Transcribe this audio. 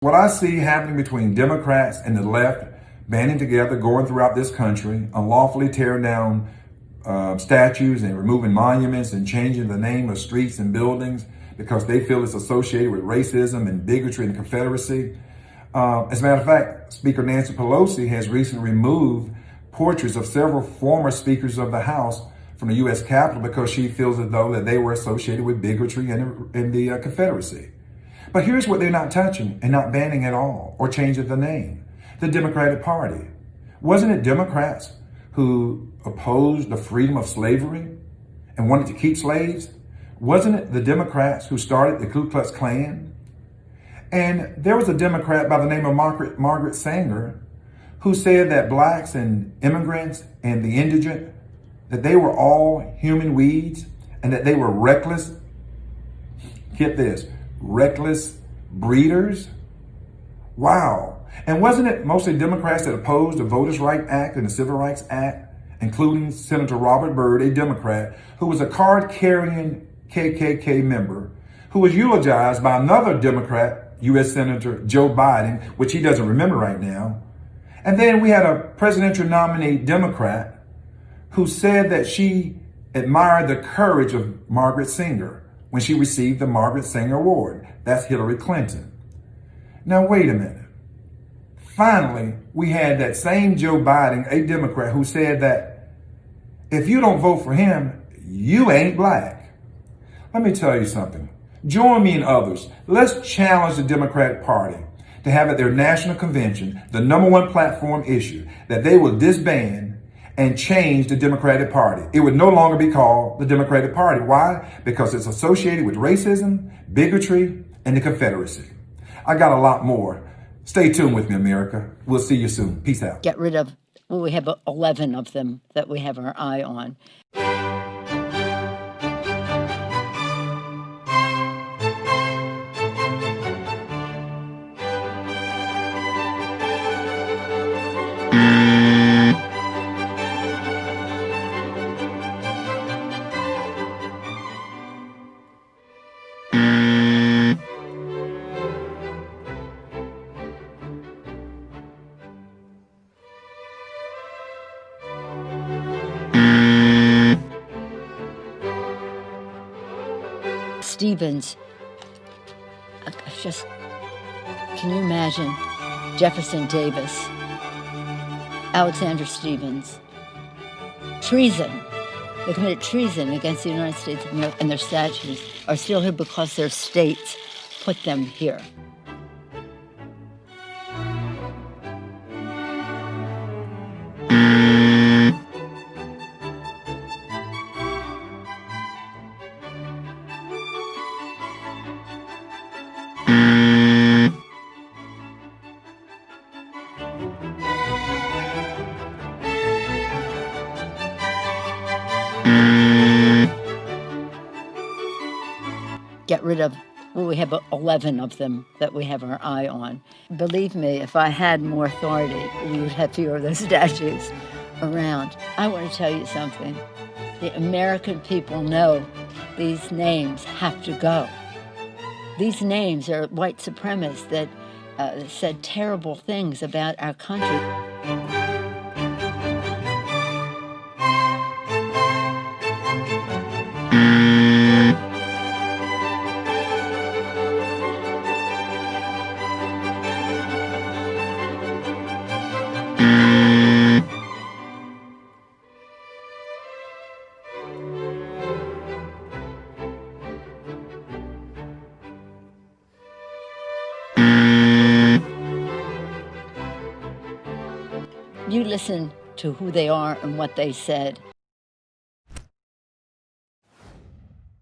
What I see happening between Democrats and the left banding together, going throughout this country, unlawfully tearing down statues and removing monuments and changing the name of streets and buildings because they feel it's associated with racism and bigotry and Confederacy. As a matter of fact, Speaker Nancy Pelosi has recently removed portraits of several former speakers of the House from the U.S. Capitol because she feels as though that they were associated with bigotry and the Confederacy. But here's what they're not touching and not banning at all or changing the name. The Democratic Party. Wasn't it Democrats who opposed the freedom of slavery and wanted to keep slaves? Wasn't it the Democrats who started the Ku Klux Klan? And there was a Democrat by the name of Margaret Sanger who said that blacks and immigrants and the indigent, that they were all human weeds and that they were reckless. Get this. Reckless breeders? Wow. And wasn't it mostly Democrats that opposed the Voters' Rights Act and the Civil Rights Act, including Senator Robert Byrd, a Democrat, who was a card-carrying KKK member, who was eulogized by another Democrat, U.S. Senator Joe Biden, which he doesn't remember right now. And then we had a presidential nominee Democrat who said that she admired the courage of Margaret Sanger when she received the Margaret Sanger Award. That's Hillary Clinton. Now, wait a minute. Finally, we had that same Joe Biden, a Democrat, who said that if you don't vote for him, you ain't black. Let me tell you something. Join me and others. Let's challenge the Democratic Party to have at their national convention the #1 platform issue that they will disband and change the Democratic Party. It would no longer be called the Democratic Party. Why? Because it's associated with racism, bigotry, and the Confederacy. I got a lot more. Stay tuned with me, America. We'll see you soon. Peace out. Get rid of, well, we have 11 of them that we have our eye on. Stevens, can you imagine Jefferson Davis, Alexander Stevens, treason. They committed treason against the United States of America, and their statues are still here because their states put them here. Get rid of, well, we have 11 of them that we have our eye on. Believe me, if I had more authority, we would have fewer of those statues around. I want to tell you something. The American people know these names have to go. These names are white supremacists that said terrible things about our country. You listen to who they are and what they said.